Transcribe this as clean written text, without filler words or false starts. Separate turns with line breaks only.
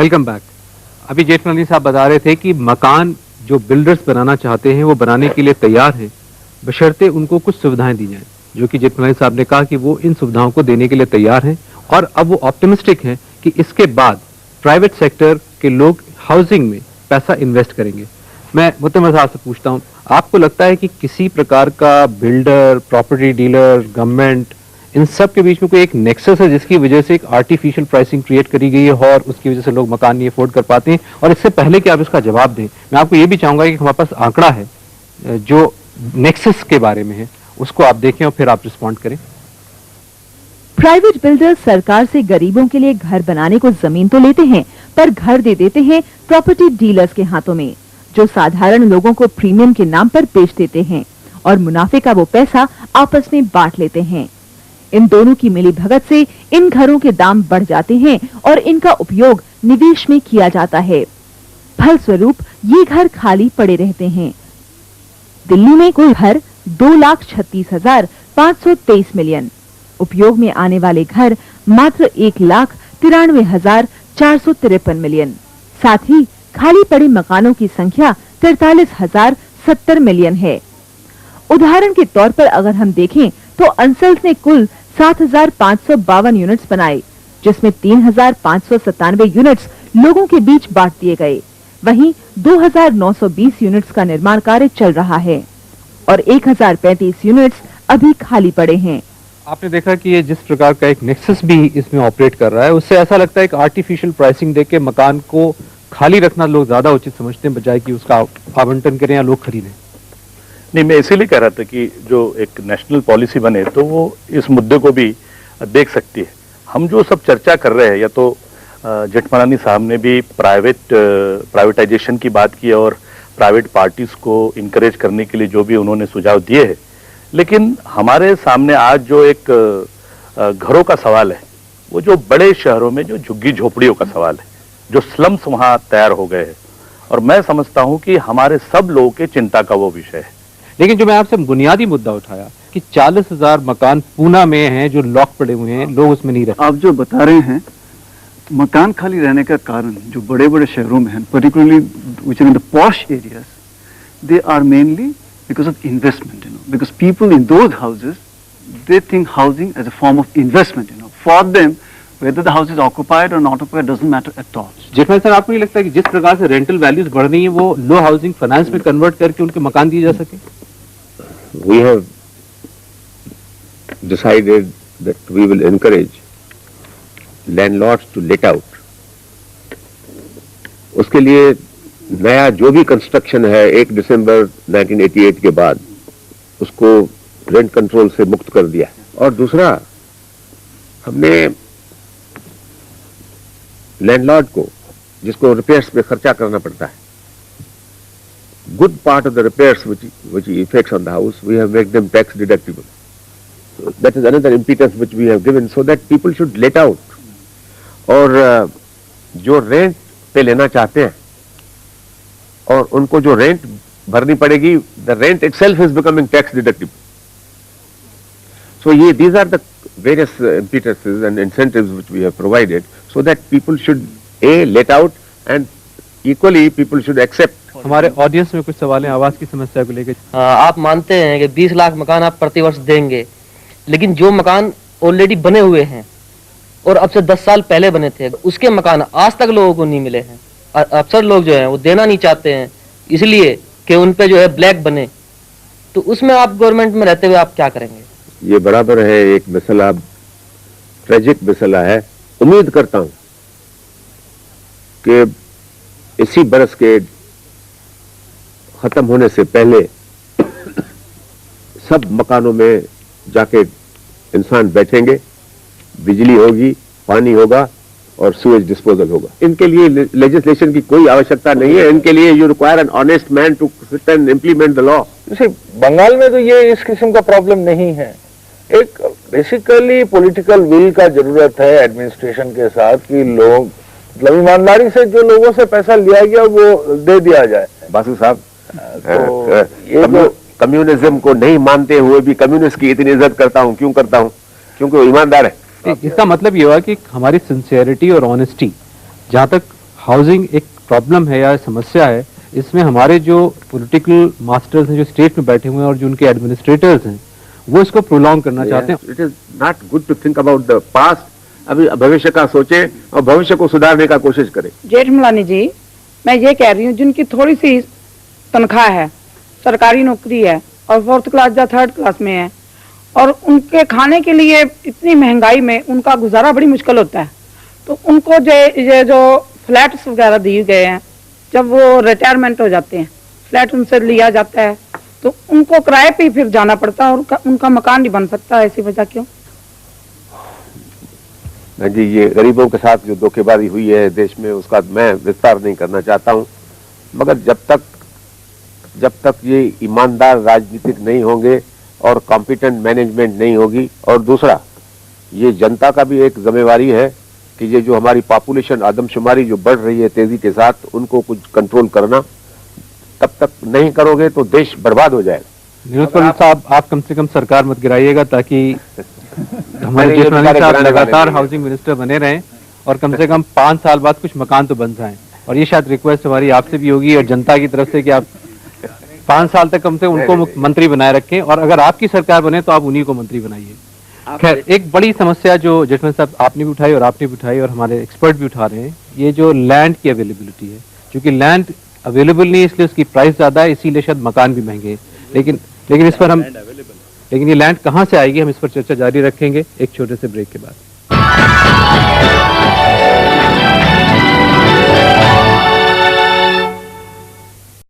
Welcome back. अभी जेठमलानी साहब बता रहे थे कि मकान जो बिल्डर्स बनाना चाहते हैं वो बनाने के लिए तैयार हैं, बशर्ते उनको कुछ सुविधाएं दी जाएं, जो कि जेठमलानी साहब ने कहा कि वो इन सुविधाओं को देने के लिए तैयार हैं और अब वो ऑप्टिमिस्टिक हैं कि इसके बाद प्राइवेट सेक्टर के लोग हाउसिंग में पैसा इन्वेस्ट करेंगे। मैं मुतमर साहब से पूछता हूँ, आपको लगता है कि किसी प्रकार का बिल्डर, प्रॉपर्टी डीलर, गवर्नमेंट, इन सब के बीच में कोई एक नेक्सस है जिसकी वजह से एक आर्टिफिशियल प्राइसिंग क्रिएट करी गई है और उसकी वजह से लोग मकान नहीं अफोर्ड कर पाते हैं? और इससे पहले कि आप इसका जवाब दें, मैं आपको ये भी चाहूंगा कि हमारे पास आंकड़ा है जो नेक्सस के बारे में है, उसको आप देखें और फिर आप रिस्पॉन्ड करें।
प्राइवेट बिल्डर सरकार से गरीबों के लिए घर बनाने को जमीन तो लेते हैं, पर घर दे देते हैं प्रॉपर्टी डीलर्स के हाथों में, जो साधारण लोगों को प्रीमियम के नाम पर बेच देते हैं और मुनाफे का वो पैसा आपस में बांट लेते हैं। इन दोनों की मिलीभगत से इन घरों के दाम बढ़ जाते हैं और इनका उपयोग निवेश में किया जाता है। फलस्वरूप ये घर खाली पड़े रहते हैं। दिल्ली में कुल घर 2,36,523 मिलियन, उपयोग में आने वाले घर मात्र 1,93,453 मिलियन। साथ ही खाली पड़े मकानों की संख्या 43,070 मिलियन है। उदाहरण के तौर पर अगर हम देखें तो अंसल्स ने कुल 7,552 यूनिट्स बनाए, जिसमें 3,597 यूनिट्स लोगों के बीच बांट दिए गए। वहीं 2,920 यूनिट्स का निर्माण कार्य चल रहा है और 1,035 यूनिट्स अभी खाली पड़े हैं।
आपने देखा कि ये जिस प्रकार का एक नेक्सस भी इसमें ऑपरेट कर रहा है, उससे ऐसा लगता है कि आर्टिफिशियल प्राइसिंग देके मकान को खाली रखना लोग ज्यादा उचित समझते हैं, बजाय कि उसका आवंटन करें या लोग खरीदें।
नहीं, मैं इसीलिए कह रहा था कि जो एक नेशनल पॉलिसी बने तो वो इस मुद्दे को भी देख सकती है। हम जो सब चर्चा कर रहे हैं, या तो जेठमलानी साहब ने भी प्राइवेटाइजेशन की बात की और प्राइवेट पार्टीज को इनकरेज करने के लिए जो भी उन्होंने सुझाव दिए हैं, लेकिन हमारे सामने आज जो एक घरों का सवाल है, वो जो बड़े शहरों में जो झुग्गी झोपड़ियों का सवाल है, जो स्लम्स वहां तैयार हो गए हैं, और मैं समझता हूं कि हमारे सब लोगों के चिंता का वो विषय है।
लेकिन जो मैं आपसे बुनियादी मुद्दा उठाया कि 40,000 मकान पूना में हैं जो लॉक पड़े हुए हैं, लोग उसमें नहीं रहते।
आप जो बता रहे हैं मकान खाली रहने का कारण जो बड़े बड़े शहरों में है, particularly which are in the posh areas, they are mainly because of investment, because people in those houses they think housing as a form of investment, for them whether the house is occupied or not occupied doesn't matter at all.
Jethmalani sir, आपको नहीं लगता कि जिस प्रकार से rental values बढ़ रही हैं वो लो हाउसिंग फाइनेंस में कन्वर्ट करके उनके मकान दिए जा सके?
We have decided that we will encourage landlords to let out. उसके लिए नया जो भी कंस्ट्रक्शन है 1 दिसंबर 1988 के बाद उसको रेंट कंट्रोल से मुक्त कर दिया। और दूसरा, हमने लैंडलॉर्ड को, जिसको रिपेयर्स पे खर्चा करना पड़ता है, good part of the repairs which effects on the house, we have made them tax deductible. So that is another impetus which we have given so that people should let out. और जो rent पे लेना चाहते हैं और उनको जो rent भरनी पड़ेगी, the rent itself is becoming tax deductible. So these are the various impetuses and incentives which we have provided so that people should let out and equally people should accept.
हमारे audience में कुछ सवाल हैं आवाज की समस्या को लेकर।
आप मानते हैं कि 20 लाख मकान आप प्रतिवर्ष देंगे, लेकिन जो मकान ऑलरेडी बने हुए हैं और अब से 10 साल पहले बने थे, उसके मकान आज तक लोगों को नहीं मिले हैं। अक्सर लोग जो हैं वो देना नहीं चाहते हैं, इसलिए कि उन पे जो है ब्लैक बने। तो उसमें आप गवर्नमेंट में रहते हुए आप क्या करेंगे?
ये बराबर है एक मसला, ट्रेजिक मसला है। उम्मीद करता हूं कि इसी बरस के खत्म होने से पहले सब मकानों में जाके इंसान बैठेंगे, बिजली होगी, पानी होगा और सूएज डिस्पोजल होगा। इनके लिए लेजिस्लेशन की कोई आवश्यकता नहीं है। इनके लिए you require an honest man to sit and implement the law.
जैसे बंगाल में तो ये इस किस्म का प्रॉब्लम नहीं है। एक बेसिकली पॉलिटिकल विल का जरूरत है एडमिनिस्ट्रेशन के साथ कि लोग मतलब ईमानदारी से जो लोगों से पैसा लिया गया वो दे दिया जाए।
बासु साहब, कम्युनिज्म को नहीं मानते हुए भी कम्युनिस्ट की इतनी इज्जत करता हूं। क्यों करता हूं? क्योंकि वो ईमानदार है।
इसका मतलब ये हुआ कि हमारी सिंसियरिटी और ऑनेस्टी, जहां तक हाउसिंग एक प्रॉब्लम है या समस्या है, इसमें हमारे जो पॉलिटिकल मास्टर्स हैं जो स्टेट में बैठे हुए हैं और जो उनके एडमिनिस्ट्रेटर्स हैं वो इसको प्रोलॉन्ग करना चाहते हैं।
It is not good to think about the past, अभी भविष्य का सोचे और भविष्य को सुधारने का कोशिश करें।
जेठमलानी जी, मैं ये कह रही हूँ जिनकी थोड़ी सी तनख्वाह है, सरकारी नौकरी है और 4th क्लास या 3rd क्लास में है और उनके खाने के लिए इतनी महंगाई में उनका गुजारा बड़ी मुश्किल होता है, तो उनको ये जो फ्लैट्स वगैरह दिए गए हैं, जब वो रिटायरमेंट हो जाते हैं फ्लैट उनसे लिया जाता है तो उनको किराए पे फिर जाना पड़ता है और उनका मकान नहीं बन सकता। ऐसी वजह क्यों?
जी, ये गरीबों के साथ जो धोखेबाजी हुई है देश में उसका मैं विस्तार नहीं करना चाहता हूं, मगर जब तक ये ईमानदार राजनीतिक नहीं होंगे और कॉम्पिटेंट मैनेजमेंट नहीं होगी, और दूसरा ये जनता का भी एक जिम्मेवारी है कि ये जो हमारी पॉपुलेशन आदमशुमारी जो बढ़ रही है तेजी के साथ, उनको कुछ कंट्रोल करना, तब तक नहीं करोगे तो देश बर्बाद हो जाएगा।
विनोद पॉल साहब, आप कम से कम सरकार मत गिराइएगा ताकि हमारे जेठमलानी साहब लगातार हाउसिंग मिनिस्टर बने रहें और कम से कम 5 साल बाद कुछ मकान तो बन जाएं। और ये शायद रिक्वेस्ट हमारी आपसे भी होगी और जनता की तरफ से कि आप 5 साल तक कम से उनको मंत्री बनाए रखें और अगर आपकी सरकार बने तो आप उन्हीं को मंत्री बनाइए। खैर, एक बड़ी समस्या जो जेठमलानी साहब आपने भी उठाई और आपने भी उठाई और हमारे एक्सपर्ट भी उठा रहे हैं, ये जो लैंड की अवेलेबिलिटी है, क्योंकि लैंड अवेलेबल नहीं है इसलिए उसकी प्राइस ज्यादा है, इसीलिए शायद मकान भी महंगे हैं। लेकिन इस पर लेकिन ये लैंड कहाँ से आएगी, हम इस पर चर्चा जारी रखेंगे एक छोटे से ब्रेक के बाद।